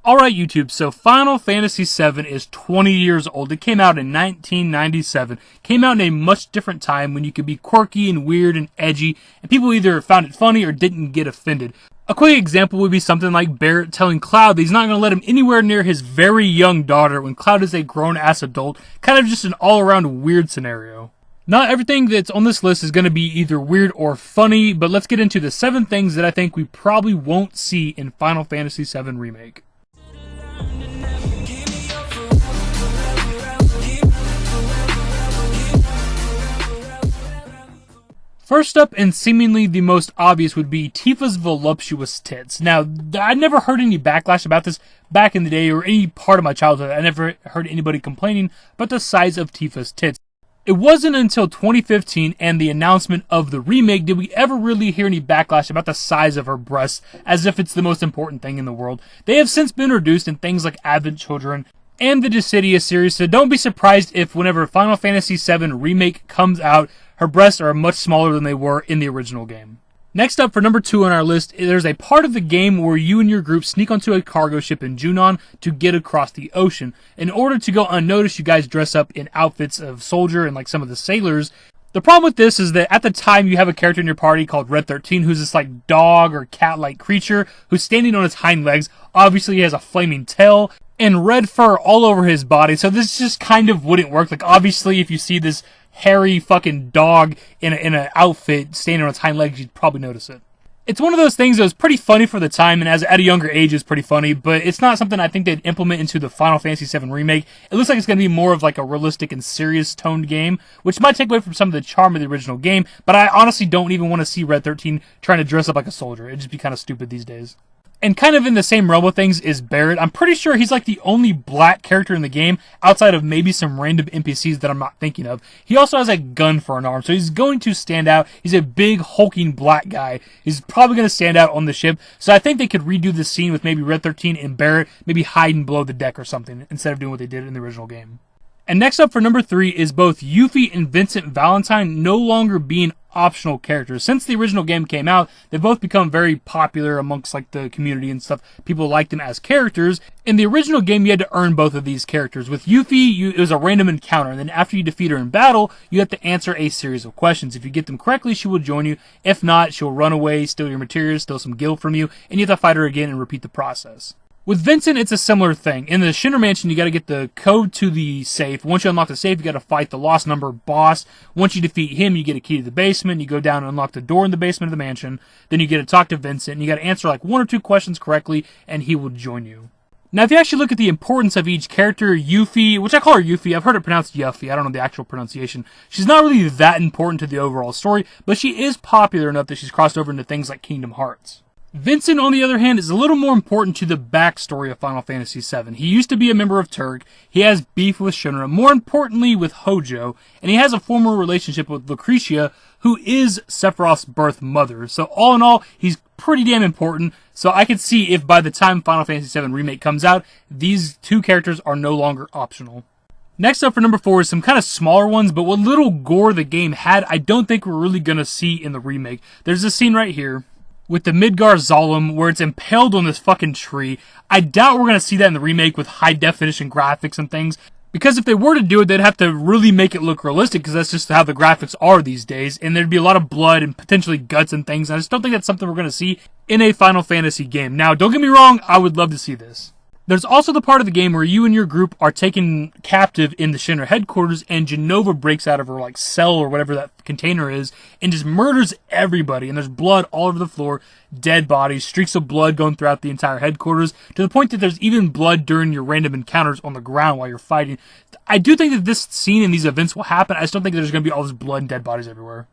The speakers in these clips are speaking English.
Alright YouTube, so Final Fantasy VII is 20 years old. It came out in 1997. Came out in a much different time when you could be quirky and weird and edgy, and people either found it funny or didn't get offended. A quick example would be something like Barrett telling Cloud that he's not going to let him anywhere near his very young daughter when Cloud is a grown-ass adult. Kind of just an all-around weird scenario. Not everything that's on this list is going to be either weird or funny, but let's get into the 7 things that I think we probably won't see in Final Fantasy VII Remake. First up, and seemingly the most obvious, would be Tifa's voluptuous tits. Now, I never heard any backlash about this back in the day or any part of my childhood. I never heard anybody complaining about the size of Tifa's tits. It wasn't until 2015 and the announcement of the remake did we ever really hear any backlash about the size of her breasts, as if it's the most important thing in the world. They have since been introduced in things like Advent Children and the Dissidia series, so don't be surprised if whenever Final Fantasy VII Remake comes out, her breasts are much smaller than they were in the original game. Next up, for number 2 on our list, there's a part of the game where you and your group sneak onto a cargo ship in Junon to get across the ocean. In order to go unnoticed, you guys dress up in outfits of soldier and like some of the sailors. The problem with this is that at the time you have a character in your party called Red 13 who's this like dog or cat-like creature who's standing on his hind legs. Obviously he has a flaming tail and red fur all over his body, so this just kind of wouldn't work. Like obviously if you see this hairy fucking dog in an outfit standing on its hind legs, you'd probably notice it. It's one of those things that was pretty funny for the time, and at a younger age it's pretty funny, but it's not something I think they'd implement into the Final Fantasy VII Remake. It looks like it's going to be more of like a realistic and serious toned game, which might take away from some of the charm of the original game, but I honestly don't even want to see Red 13 trying to dress up like a soldier. It'd just be kind of stupid these days. And kind of in the same realm of things is Barrett. I'm pretty sure he's like the only black character in the game, outside of maybe some random NPCs that I'm not thinking of. He also has a gun for an arm, so he's going to stand out. He's a big, hulking black guy. He's probably going to stand out on the ship, so I think they could redo the scene with maybe Red 13 and Barrett, maybe hiding below the deck or something, instead of doing what they did in the original game. And next up for number 3 is both Yuffie and Vincent Valentine no longer being optional characters. Since the original game came out, they've both become very popular amongst like the community and stuff. People like them as characters. In the original game, you had to earn both of these characters. With Yuffie, it was a random encounter, and then after you defeat her in battle, you have to answer a series of questions. If you get them correctly, she will join you. If not, she'll run away, steal your materials, steal some guild from you, and you have to fight her again and repeat the process. With Vincent, it's a similar thing. In the Shinra Mansion, you gotta get the code to the safe. Once you unlock the safe, you gotta fight the lost number boss. Once you defeat him, you get a key to the basement. You go down and unlock the door in the basement of the mansion. Then you get to talk to Vincent, and you gotta answer like 1 or 2 questions correctly, and he will join you. Now, if you actually look at the importance of each character, Yuffie, which I call her Yuffie, I've heard it pronounced Yuffie, I don't know the actual pronunciation. She's not really that important to the overall story, but she is popular enough that she's crossed over into things like Kingdom Hearts. Vincent, on the other hand, is a little more important to the backstory of Final Fantasy VII. He used to be a member of Turk, he has beef with Shinra, more importantly with Hojo, and he has a former relationship with Lucretia, who is Sephiroth's birth mother. So all in all, he's pretty damn important, so I could see if by the time Final Fantasy VII Remake comes out, these 2 characters are no longer optional. Next up for number 4 is some kind of smaller ones, but what little gore the game had, I don't think we're really going to see in the remake. There's this scene right here with the Midgar Zalem, where it's impaled on this fucking tree. I doubt we're going to see that in the remake with high definition graphics and things, because if they were to do it, they'd have to really make it look realistic, because that's just how the graphics are these days, and there'd be a lot of blood and potentially guts and things, and I just don't think that's something we're going to see in a Final Fantasy game. Now, don't get me wrong, I would love to see this. There's also the part of the game where you and your group are taken captive in the Shinra headquarters, and Jenova breaks out of her like cell or whatever that container is and just murders everybody, and there's blood all over the floor, dead bodies, streaks of blood going throughout the entire headquarters, to the point that there's even blood during your random encounters on the ground while you're fighting. I do think that this scene and these events will happen. I just don't think there's going to be all this blood and dead bodies everywhere.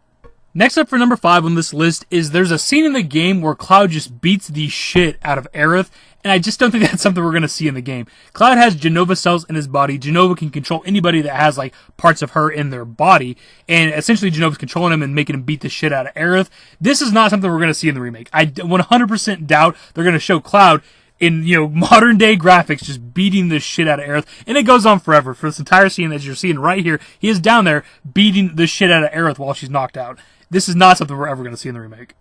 Next up for number 5 on this list is there's a scene in the game where Cloud just beats the shit out of Aerith, and I just don't think that's something we're going to see in the game. Cloud has Jenova cells in his body. Jenova can control anybody that has like parts of her in their body, and essentially Jenova's controlling him and making him beat the shit out of Aerith. This is not something we're going to see in the remake. I 100% doubt they're going to show Cloud in, modern day graphics just beating the shit out of Aerith, and it goes on forever. For this entire scene that you're seeing right here, he is down there beating the shit out of Aerith while she's knocked out. This is not something we're ever going to see in the remake.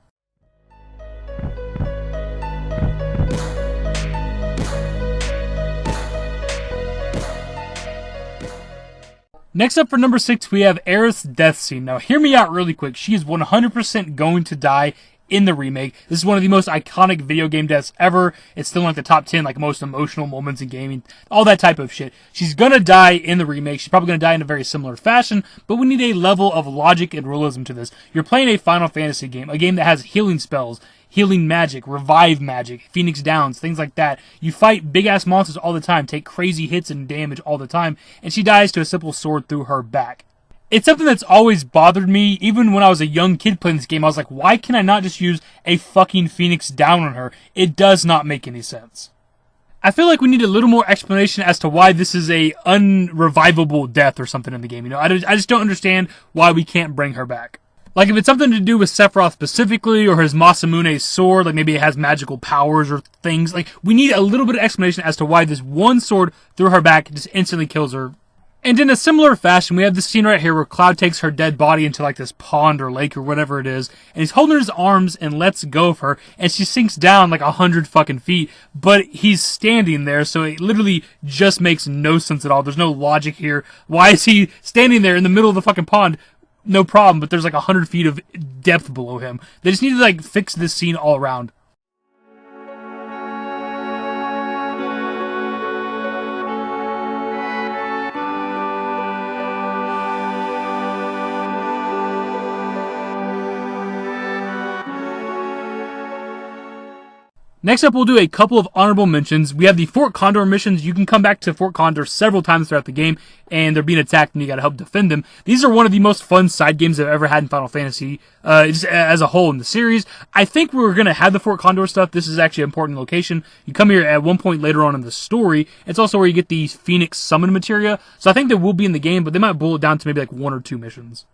Next up for number 6, we have Aerith's death scene. Now, hear me out really quick. She is 100% going to die in the remake. This is one of the most iconic video game deaths ever. It's still in like the top 10, like most emotional moments in gaming, all that type of shit. She's gonna die in the remake. She's probably gonna die in a very similar fashion, but we need a level of logic and realism to this. You're playing a Final Fantasy game, a game that has healing spells, healing magic, revive magic, Phoenix Downs, things like that. You fight big-ass monsters all the time, take crazy hits and damage all the time, and she dies to a simple sword through her back. It's something that's always bothered me. Even when I was a young kid playing this game, I was like, why can I not just use a fucking Phoenix Down on her? It does not make any sense. I feel like we need a little more explanation as to why this is a unrevivable death or something in the game. You know, I just don't understand why we can't bring her back. Like, if it's something to do with Sephiroth specifically, or his Masamune's sword, like maybe it has magical powers or things, like, we need a little bit of explanation as to why this one sword through her back just instantly kills her. And in a similar fashion, we have this scene right here where Cloud takes her dead body into like this pond or lake or whatever it is, and he's holding his arms and lets go of her, and she sinks down like 100 fucking feet, but he's standing there, so it literally just makes no sense at all. There's no logic here. Why is he standing there in the middle of the fucking pond? No problem, but there's like 100 feet of depth below him. They just need to like fix this scene all around. Next up, we'll do a couple of honorable mentions. We have the Fort Condor missions. You can come back to Fort Condor several times throughout the game, and they're being attacked, and you gotta help defend them. These are one of the most fun side games I've ever had in Final Fantasy, just as a whole in the series. I think we're gonna have the Fort Condor stuff. This is actually an important location. You come here at one point later on in the story. It's also where you get the Phoenix Summon materia, so I think they will be in the game, but they might boil it down to maybe like 1 or 2 missions.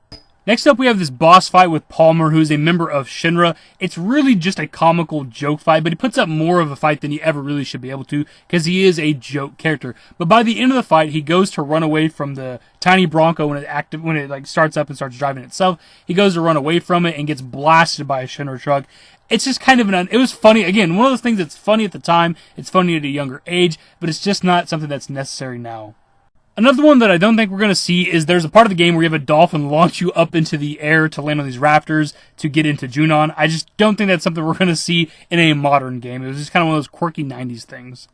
Next up, we have this boss fight with Palmer, who is a member of Shinra. It's really just a comical joke fight, but he puts up more of a fight than he ever really should be able to, because he is a joke character. But by the end of the fight, he goes to run away from the tiny Bronco when it like starts up and starts driving itself. He goes to run away from it and gets blasted by a Shinra truck. It's just kind of it was funny. Again, one of those things that's funny at the time. It's funny at a younger age, but it's just not something that's necessary now. Another one that I don't think we're going to see is there's a part of the game where you have a dolphin launch you up into the air to land on these rafters to get into Junon. I just don't think that's something we're going to see in a modern game. It was just kind of one of those quirky 90s things.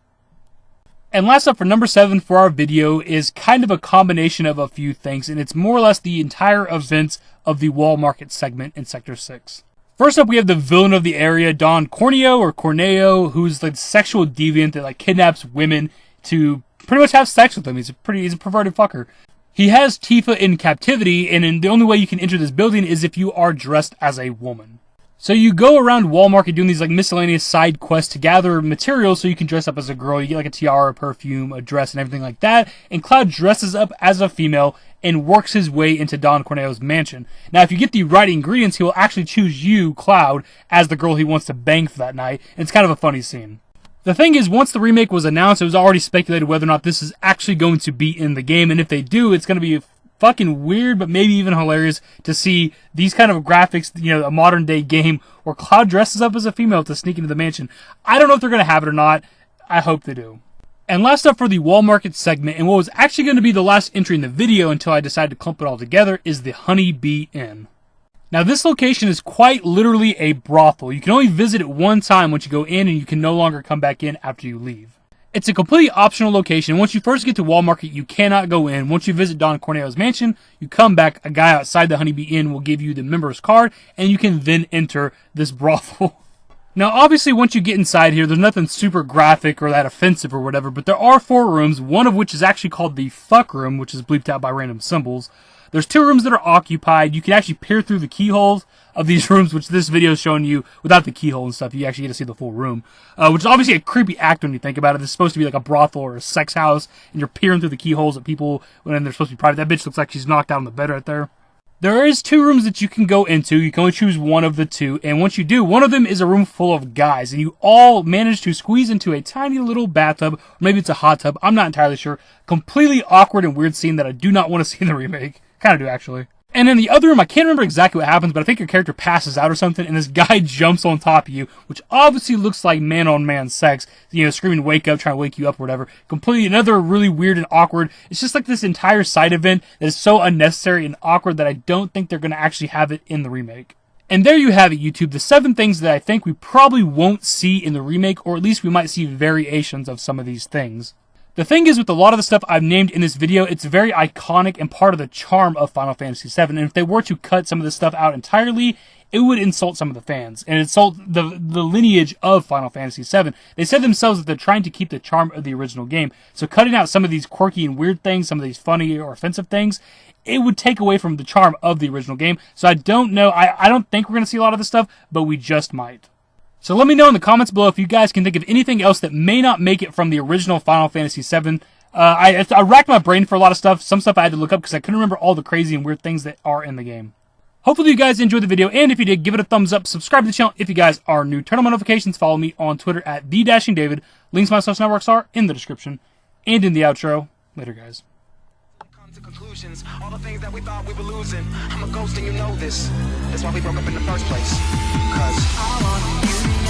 And last up for number 7 for our video is kind of a combination of a few things, and it's more or less the entire events of the Wall Market segment in Sector 6. First up, we have the villain of the area, Don Corneo, who's like the sexual deviant that like kidnaps women to pretty much have sex with him. He's a perverted fucker. He has Tifa in captivity, and the only way you can enter this building is if you are dressed as a woman. So you go around Wall Market doing these like miscellaneous side quests to gather materials so you can dress up as a girl. You get like a tiara, a perfume, a dress, and everything like that. And Cloud dresses up as a female and works his way into Don Corneo's mansion. Now, if you get the right ingredients, he will actually choose you, Cloud, as the girl he wants to bang for that night. And it's kind of a funny scene. The thing is, once the remake was announced, it was already speculated whether or not this is actually going to be in the game, and if they do, it's going to be fucking weird, but maybe even hilarious to see these kind of graphics, you know, a modern day game where Cloud dresses up as a female to sneak into the mansion. I don't know if they're going to have it or not. I hope they do. And last up for the Wall Market segment, and what was actually going to be the last entry in the video until I decided to clump it all together, is the Honey Bee Inn. Now, this location is quite literally a brothel. You can only visit it one time once you go in, and you can no longer come back in after you leave. It's a completely optional location. Once you first get to Wall Market, you cannot go in. Once you visit Don Corneo's mansion, you come back, a guy outside the Honey Bee Inn will give you the member's card, and you can then enter this brothel. Now, obviously, once you get inside here, there's nothing super graphic or that offensive or whatever, but there are 4 rooms, one of which is actually called the fuck room, which is bleeped out by random symbols. There's 2 rooms that are occupied. You can actually peer through the keyholes of these rooms, which this video is showing you without the keyhole and stuff. You actually get to see the full room, which is obviously a creepy act when you think about it. This is supposed to be like a brothel or a sex house, and you're peering through the keyholes at people when they're supposed to be private. That bitch looks like she's knocked out on the bed right there. There is 2 rooms that you can go into. You can only choose one of the 2, and once you do, one of them is a room full of guys, and you all manage to squeeze into a tiny little bathtub, or maybe it's a hot tub. I'm not entirely sure. Completely awkward and weird scene that I do not want to see in the remake. Kind of do, actually. And in the other room, I can't remember exactly what happens, but I think your character passes out or something, and this guy jumps on top of you, which obviously looks like man-on-man sex, screaming wake up, trying to wake you up or whatever. Completely another really weird and awkward. It's just like this entire side event that is so unnecessary and awkward that I don't think they're going to actually have it in the remake. And there you have it, YouTube, the 7 things that I think we probably won't see in the remake, or at least we might see variations of some of these things. The thing is, with a lot of the stuff I've named in this video, it's very iconic and part of the charm of Final Fantasy VII, and if they were to cut some of this stuff out entirely, it would insult some of the fans, and insult the lineage of Final Fantasy VII. They said themselves that they're trying to keep the charm of the original game, so cutting out some of these quirky and weird things, some of these funny or offensive things, it would take away from the charm of the original game, so I don't know, I don't think we're going to see a lot of this stuff, but we just might. So let me know in the comments below if you guys can think of anything else that may not make it from the original Final Fantasy VII. I racked my brain for a lot of stuff. Some stuff I had to look up because I couldn't remember all the crazy and weird things that are in the game. Hopefully you guys enjoyed the video, and if you did, give it a thumbs up, subscribe to the channel if you guys are new, turn on notifications, follow me on Twitter at @TheDashingDavid. Links to my social networks are in the description and in the outro. Later, guys. To conclusions, all the things that we thought we were losing. I'm a ghost and you know this. That's why we broke up in the first place. 'Cause I want you to know